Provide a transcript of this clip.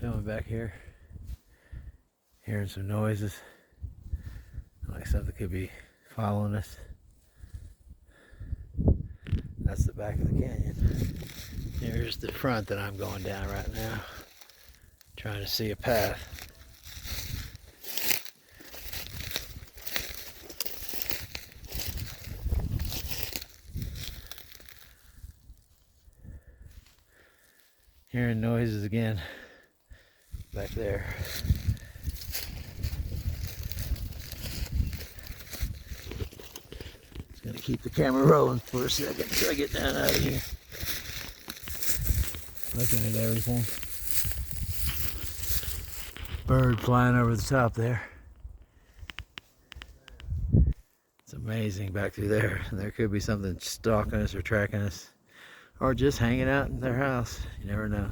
filming back here, hearing some noises, like something could be following us. That's the back of the canyon. Here's the front that I'm going down right now, trying to see a path. Hearing noises again back there. Just gonna keep the camera rolling for a second until I get down out of here. Looking at everything. Bird flying over the top there. It's amazing back through there. There could be something stalking us or tracking us, or just hanging out in their house. You never know.